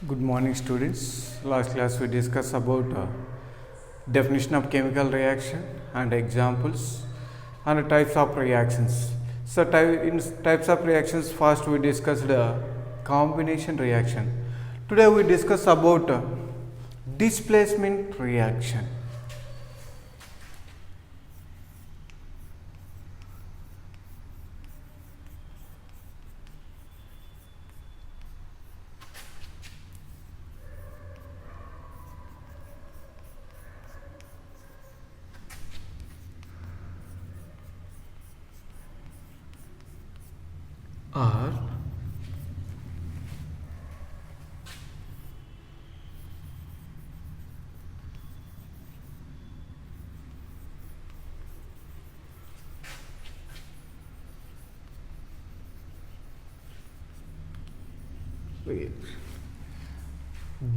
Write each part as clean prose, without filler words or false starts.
Good morning, students. Last class we discussed about definition of chemical reaction and examples and types of reactions. So, in types of reactions, first we discussed combination reaction. Today we discuss about displacement reaction. Or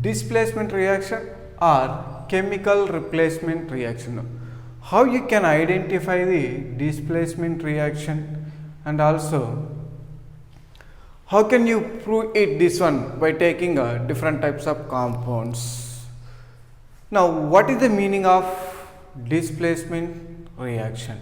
displacement reaction or chemical replacement reaction. How you can identify the displacement reaction, and also how can you prove it this one by taking different types of compounds. Now, what is the meaning of displacement reaction?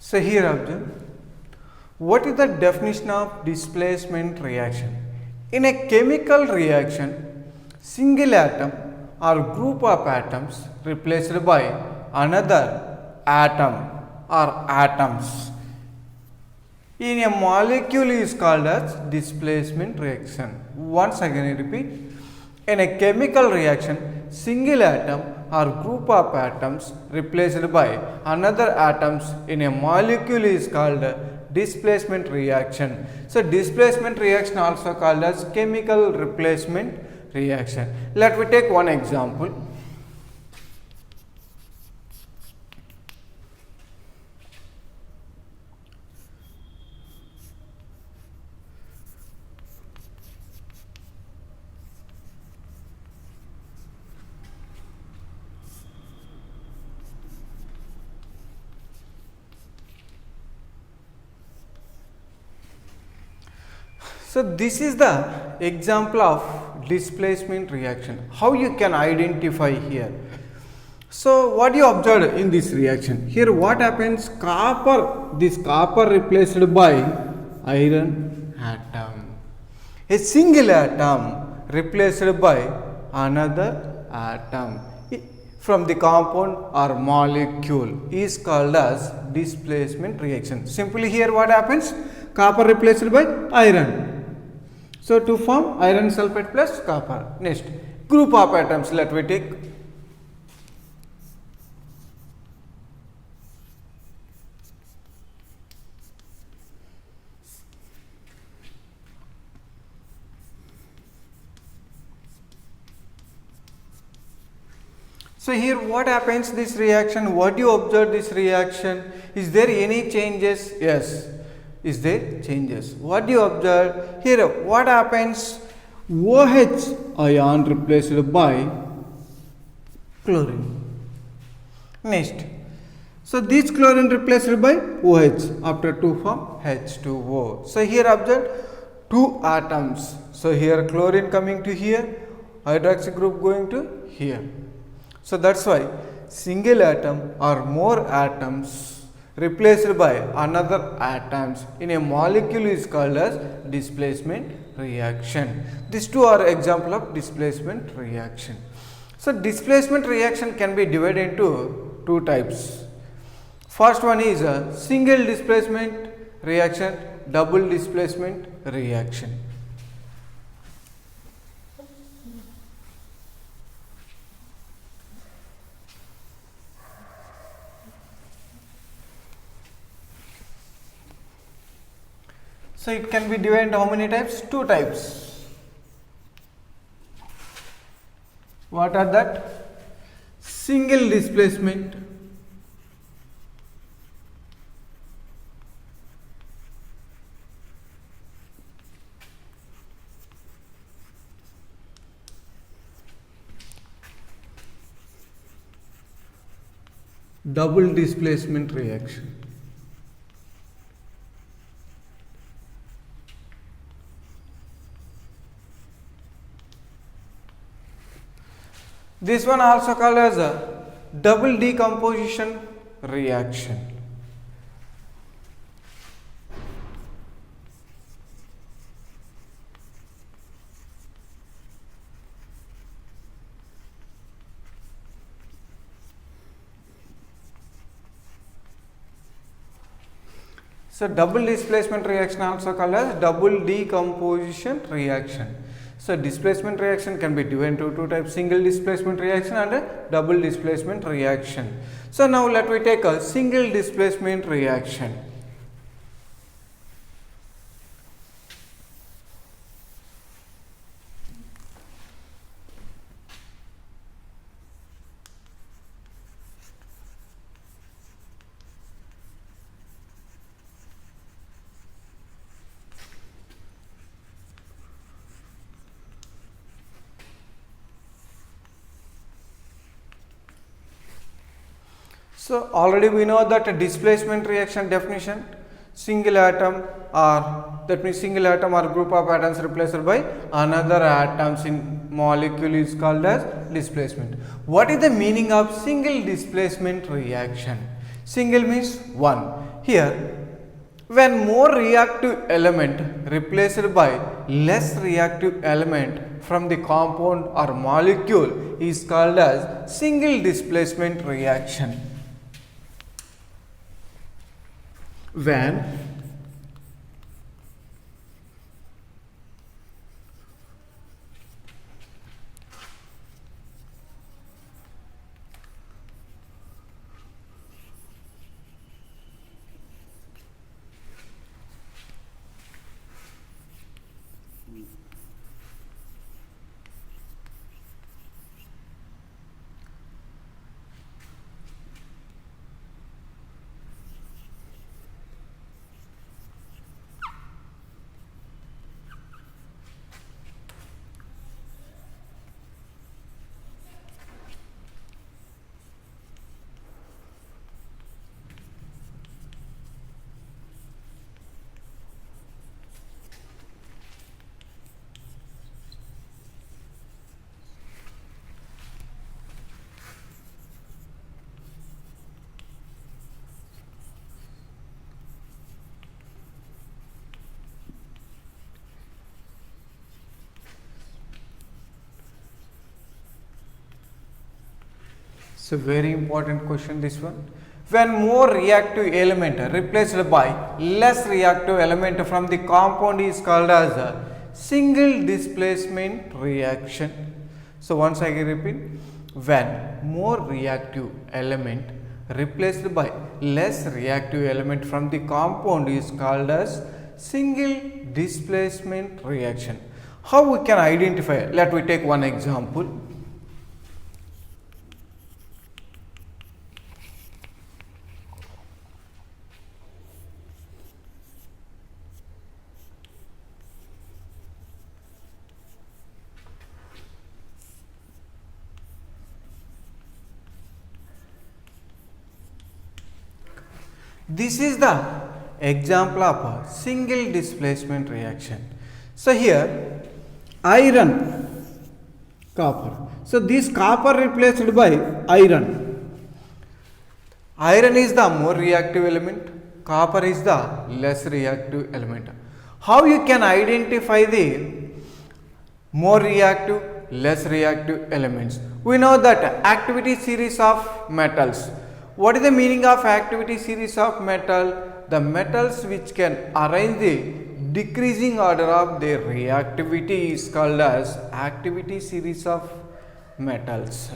So, here observe, what is the definition of displacement reaction? In a chemical reaction, single atom or group of atoms replaced by another atom or atoms in a molecule is called as displacement reaction. Once again I repeat, in a chemical reaction, single atom or group of atoms replaced by another atoms in a molecule is called displacement reaction. So, displacement reaction also called as chemical replacement reaction. Let me take one example. So, this is the example of displacement reaction. How you can identify here? So, what you observed in this reaction? Here what happens? This copper replaced by iron atom. A single atom replaced by another atom from the compound or molecule is called as displacement reaction. Simply here what happens? Copper replaced by iron. So, to form iron sulfate plus copper. Next, group of atoms let we take. So, here what happens this reaction? What do you observe this reaction? Is there any changes? Yes. Is there changes? What do you observe? Here what happens? OH ion replaced by chlorine. Next, so this chlorine replaced by OH after 2 form H2O. So here observe two atoms. So here chlorine coming to here, hydroxy group going to here. So that's why single atom or more atoms replaced by another atoms in a molecule is called as displacement reaction. These two are example of displacement reaction. So displacement reaction can be divided into two types. First one is a single displacement reaction, double displacement reaction. So it can be divided into how many types? Two types. What are that? Single displacement double displacement reaction. This one also called as a double decomposition reaction. So double displacement reaction also called as double decomposition reaction. So displacement reaction can be divided into two types, single displacement reaction and a double displacement reaction. So now let me take a single displacement reaction. So already we know that a displacement reaction definition, single atom or that means single atom or group of atoms replaced by another atoms in molecule is called as displacement. What is the meaning of single displacement reaction? Single means one. Here when more reactive element replaced by less reactive element from the compound or molecule is called as single displacement reaction. When so very important question this one. When more reactive element replaced by less reactive element from the compound is called as a single displacement reaction. So once again repeat, when more reactive element replaced by less reactive element from the compound is called as single displacement reaction. How we can identify? Let me take one example. This is the example of a single displacement reaction. So here iron, copper. So this copper replaced by iron. Iron is the more reactive element, copper is the less reactive element. How you can identify the more reactive, less reactive elements? We know that activity series of metals. What is the meaning of activity series of metal? The metals which can arrange the decreasing order of their reactivity is called as activity series of metals.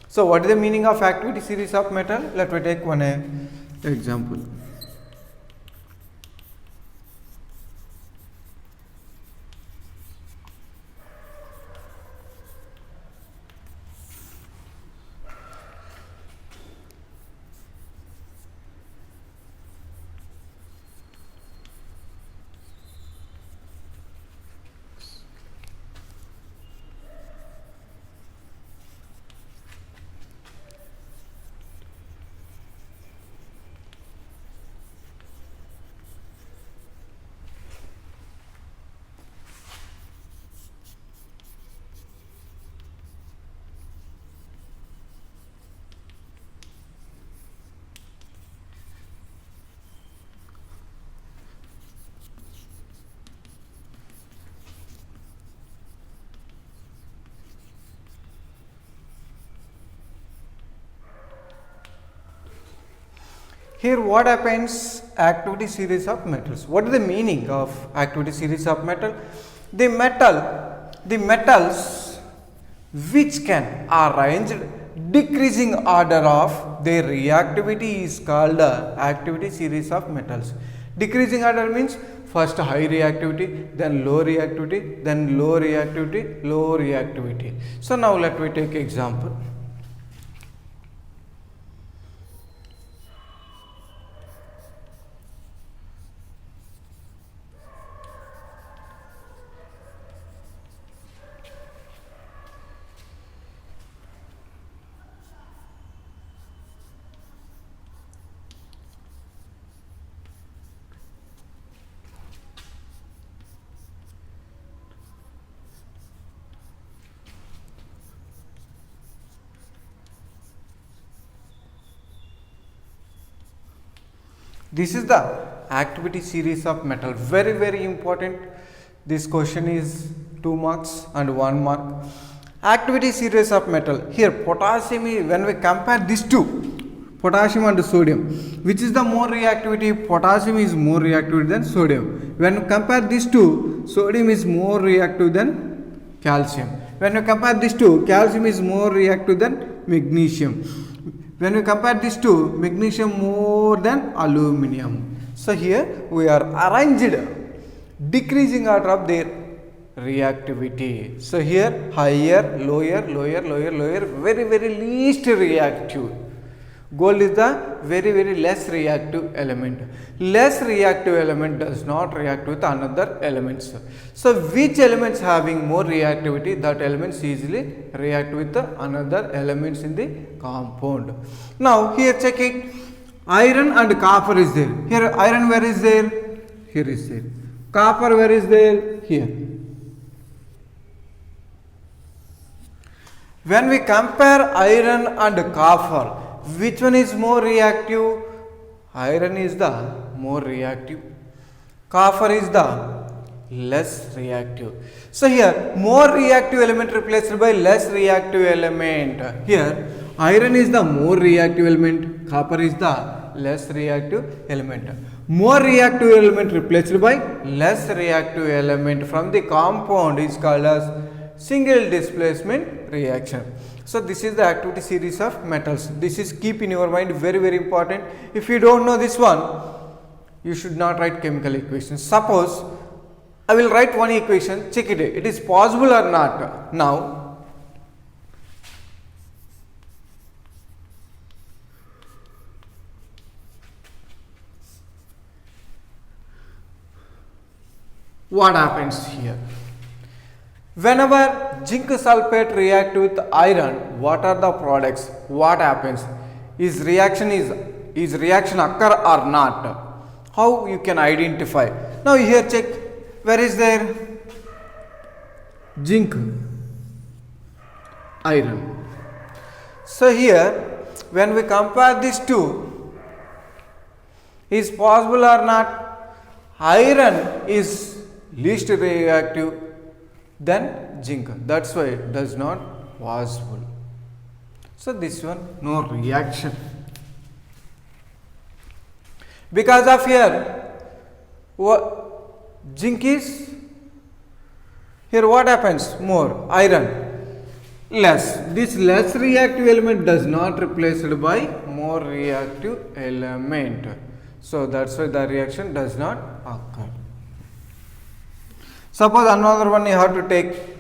So what is the meaning of activity series of metal? Let me take one example. Here what happens? Activity series of metals. What is the meaning of activity series of metal? The metals which can arrange decreasing order of their reactivity is called activity series of metals. Decreasing order means first high reactivity, then low reactivity, then low reactivity, low reactivity. So now let me take example. This is the activity series of metal. Very important. This question is 2 marks and 1 mark. Activity series of metal. Here potassium is, when we compare these two, potassium and sodium, which is the more reactivity? Potassium is more reactive than sodium. When we compare these two, sodium is more reactive than calcium. When we compare these two, calcium is more reactive than magnesium. When we compare these two, magnesium more than aluminum. So here we are arranged decreasing order of their reactivity. So here higher, lower, very least reactive. Gold is the very less reactive element. Less reactive element does not react with another elements. So which elements having more reactivity, that elements easily react with the another elements in the compound. Now here check it. Iron and copper is there. Here iron where is there? Here is there. Copper where is there? Here. When we compare iron and copper, which one is more reactive? Iron is the more reactive. Copper is the less reactive. So here more reactive element replaced by less reactive element. Here iron is the more reactive element. Copper is the less reactive element. More reactive element replaced by less reactive element from the compound is called as single displacement reaction. So this is the activity series of metals. This is keep in your mind, very important. If you don't know this one, you should not write chemical equations. Suppose I will write one equation, check it. It is possible or not. Now what happens here? Whenever zinc sulfate react with iron, what are the products? What happens? Is reaction is is reaction occur or not? How you can identify? Now here check, where is there zinc, iron. So here when we compare these two, is possible or not? Iron is least reactive than zinc, that's why it does not possible. So this one no reaction. Because of here zinc is, here what happens? More, iron less. This less reactive element does not replaced by more reactive element. So that's why the reaction does not occur. Suppose another one you have to take.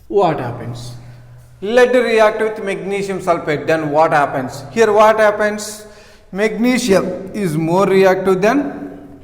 What happens? Lead react with magnesium sulfate, then what happens? Here what happens? Magnesium is more reactive than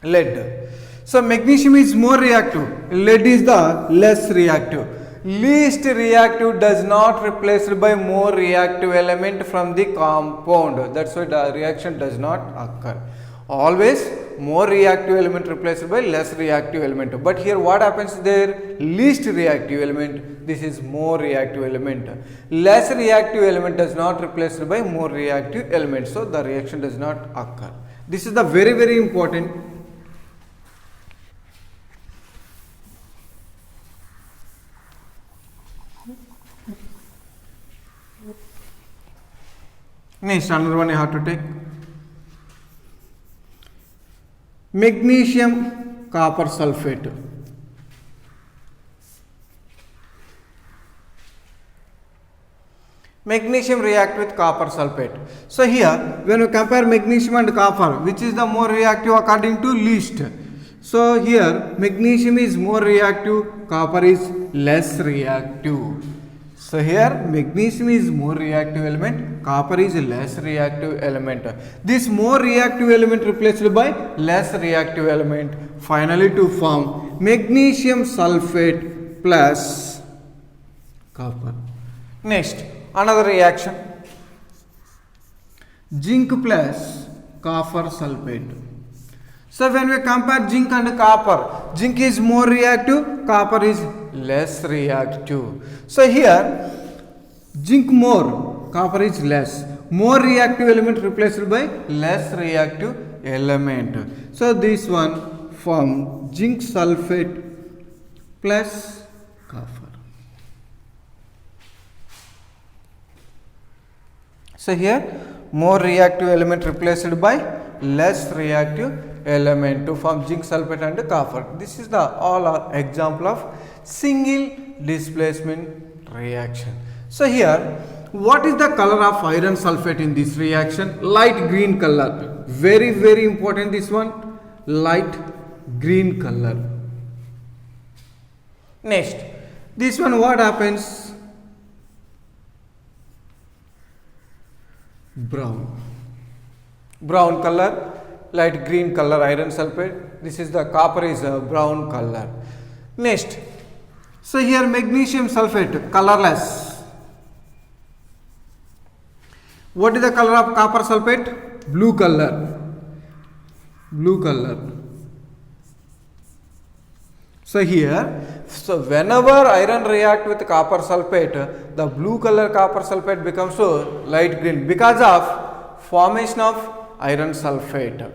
lead. So magnesium is more reactive, lead is the less reactive. Least reactive does not replaced by more reactive element from the compound. That's why the reaction does not occur. Always more reactive element replaced by less reactive element. But here what happens there? Least reactive element, this is more reactive element. Less reactive element does not replaced by more reactive element. So the reaction does not occur. This is the very, very important. Next, another one you have to take. Magnesium copper sulfate. Magnesium react with copper sulfate. So here when we compare magnesium and copper, which is the more reactive according to least? So here magnesium is more reactive, copper is less reactive. So here magnesium is more reactive element, copper is less reactive element. This more reactive element replaced by less reactive element, finally to form magnesium sulfate plus copper. Next, another reaction, zinc plus copper sulfate. So when we compare zinc and copper, zinc is more reactive, copper is less reactive. So here zinc more, copper is less. More reactive element replaced by less reactive element. So this one form zinc sulfate plus copper. So here more reactive element replaced by less reactive element to form zinc sulfate and copper. This is the all are example of single displacement reaction. So here what is the color of iron sulfate in this reaction? Light green color. Very, very important this one, light green color. Next, this one what happens? Brown. Brown color, light green color iron sulfate. This is the copper is a brown color. Next, so here magnesium sulfate colorless. What is the color of copper sulfate? Blue color. Blue color. So here, so whenever iron react with copper sulfate, the blue color copper sulfate becomes so light green because of formation of iron sulfate.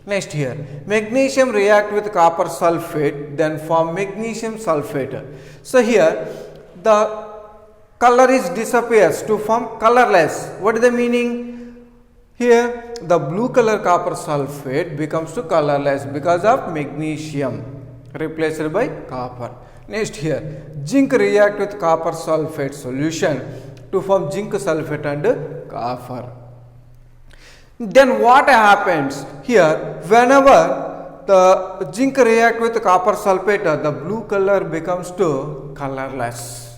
Next here, magnesium react with copper sulfate, then form magnesium sulfate. So here the color is disappears to form colorless. What is the meaning? Here the blue color copper sulfate becomes to colorless because of magnesium replaced by copper. Next here, zinc react with copper sulfate solution to form zinc sulfate and copper. Then what happens here? Whenever the zinc react with copper sulfate, the blue color becomes to colorless.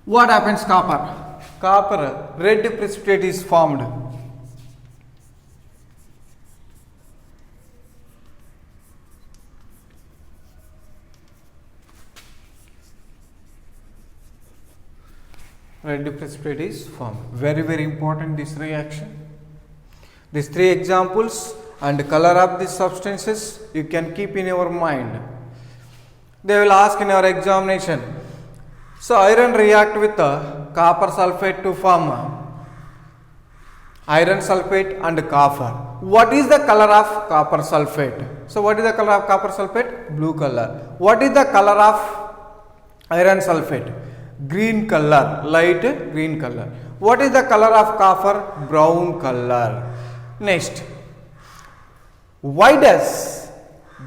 What happens copper? copper, red precipitate is formed. Red precipitate is formed. Very, very important this reaction. These three examples and color of these substances you can keep in your mind. They will ask in your examination. So iron react with copper sulfate to form iron sulfate and copper. What is the color of copper sulfate? So what is the color of copper sulfate? Blue color. What is the color of iron sulfate? Green color, light green color. What is the color of copper? Brown color. Next, why does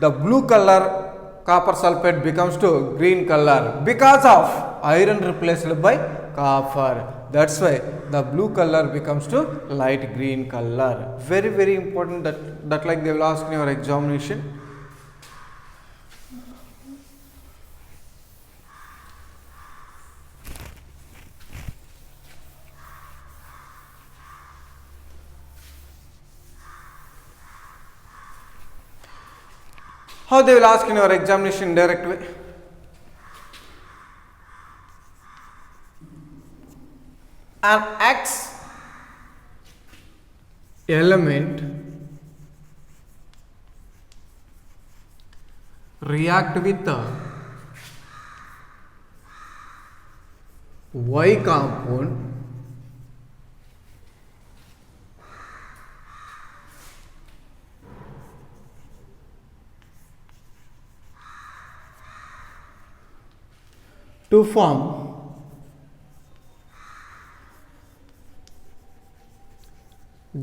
the blue color copper sulfate becomes to green color? Because of iron replaced by copper. That's why the blue color becomes to light green color. Very, very important that like they will ask in your examination. How they will ask in your examination direct way? An X element react with the Y compound to form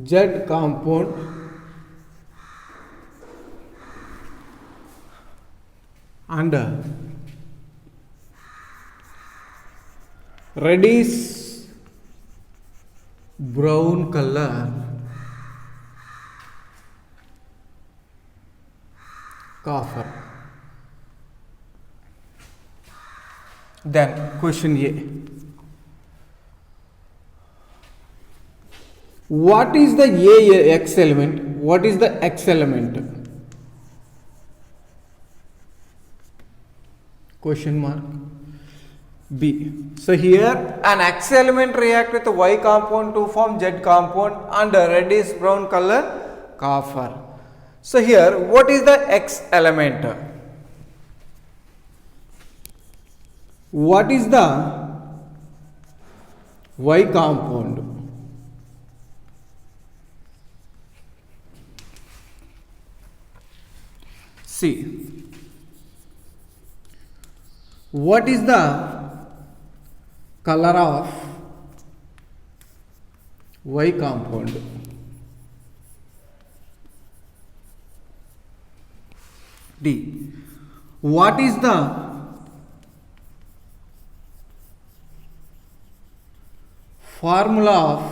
Z compound and reddish brown color copper. Then question A. What is the X element? What is the X element? Question mark. B. So here an X element react with the Y compound to form Z compound and a reddish brown color copper. So here what is the X element? What is the Y compound? C. What is the color of Y compound? D. What is the formula of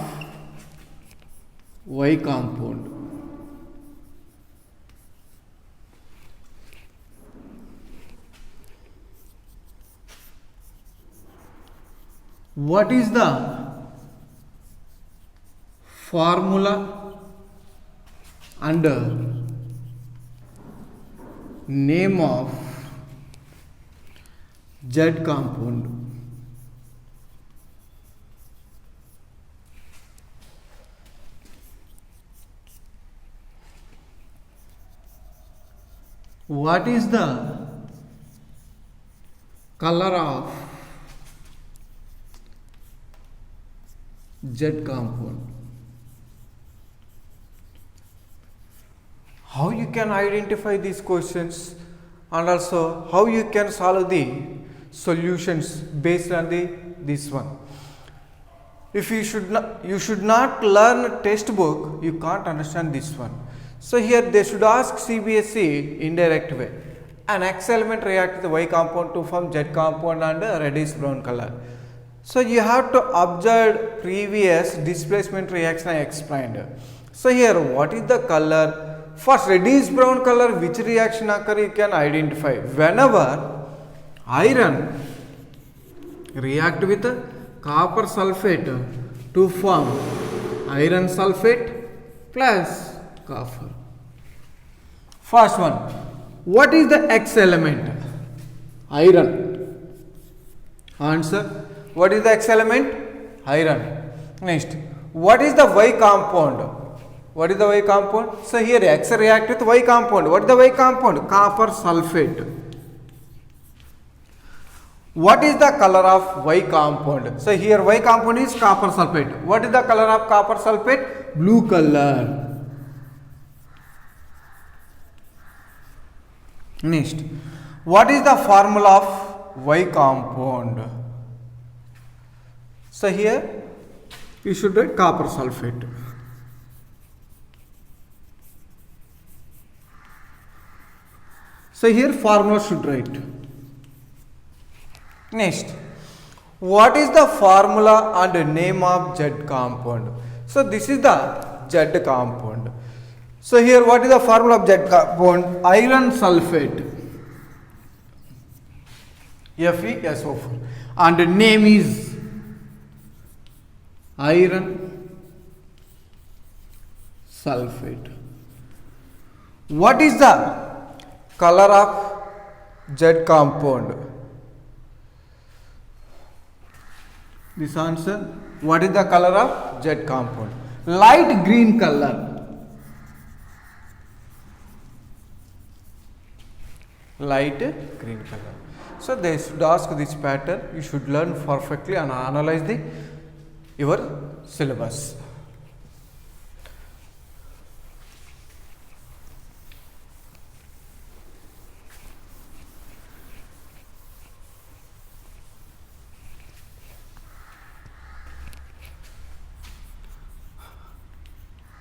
Y compound? What is the formula and name of Z compound? What is the color of Z compound? How you can identify these questions and also how you can solve the solutions based on this one. If you should not learn textbook, you can't understand this one. So here they should ask CBSE indirect way. An X element react with the Y compound to form Z compound and a reddish brown color. So you have to observe previous displacement reaction I explained. So here what is the color? First reddish brown color, which reaction occur you can identify. Whenever iron react with copper sulfate to form iron sulfate plus copper. First one, what is the X element? Iron. Answer, what is the X element? Iron. Next, what is the Y compound? What is the Y compound? So here X react with Y compound. What is the Y compound? Copper sulfate. What is the color of Y compound? So here Y compound is copper sulfate. What is the color of copper sulfate? Blue color. Next, what is the formula of Y compound? So here you should write copper sulfate. So here formula should write. Next, what is the formula and name of Z compound? So this is the Z compound. So here what is the formula of Z compound? Iron sulfate. FeSO4. And name is iron sulfate. What is the color of Z compound? This answer, what is the color of Z compound? Light green color. Light green color. So they should ask this pattern. You should learn perfectly and analyze your syllabus.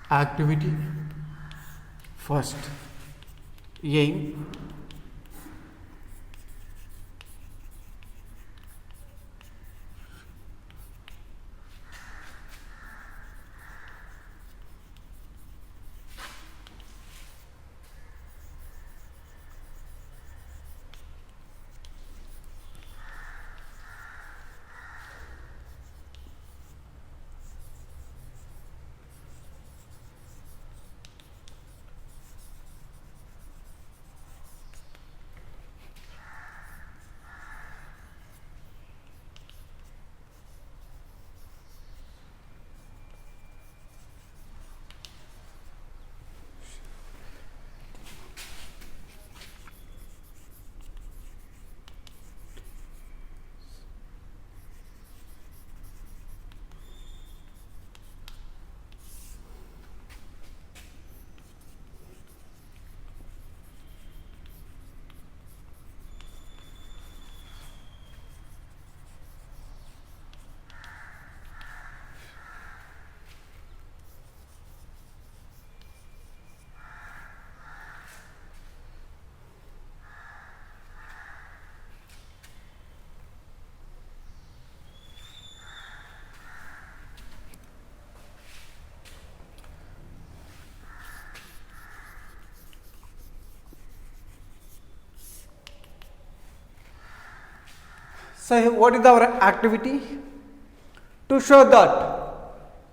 Activity. First, aim. So what is our activity? To show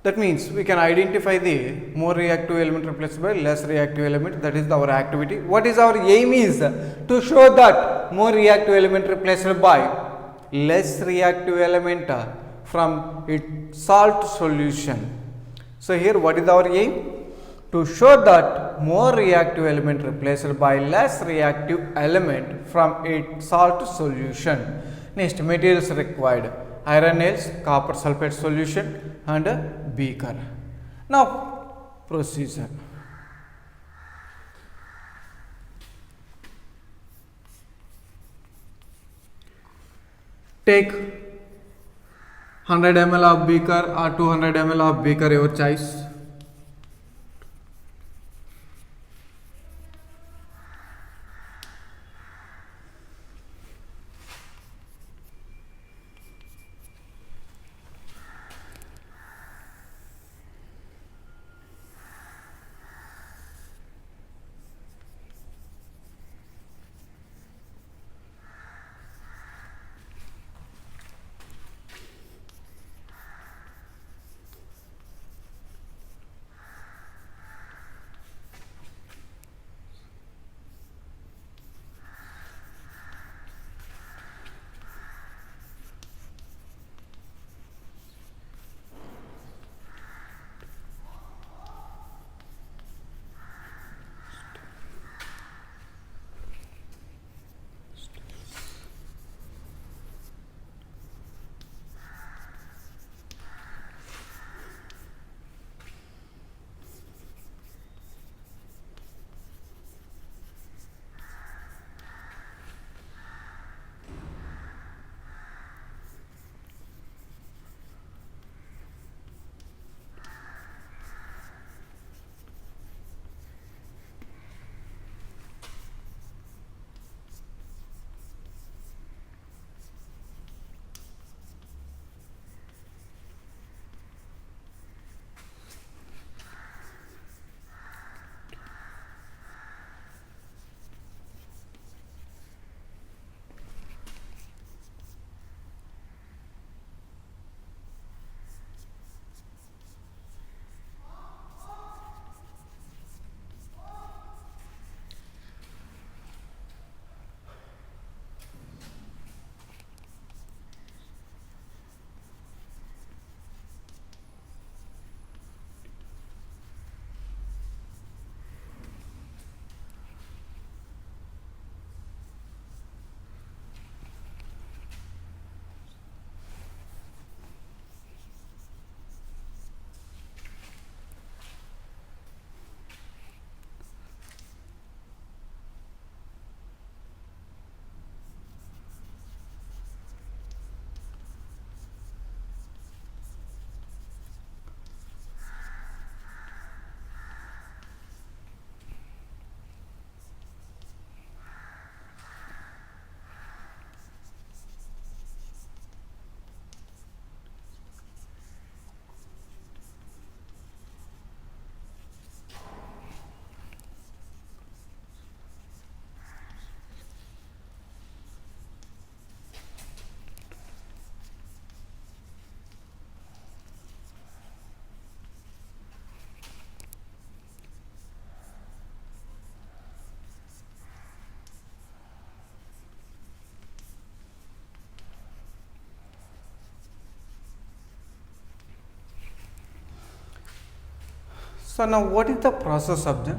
that means we can identify the more reactive element replaced by less reactive element. That is our activity. What is our aim is to show that more reactive element replaced by less reactive element from its salt solution. So here what is our aim? To show that more reactive element replaced by less reactive element from its salt solution. Next, materials required: iron nails, copper sulfate solution and a beaker. Now procedure. Take 100 ml of beaker or 200 ml of beaker, your choice. So now what is the process of them?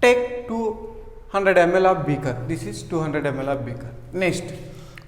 Take 200 ml of beaker. This is 200 ml of beaker. Next,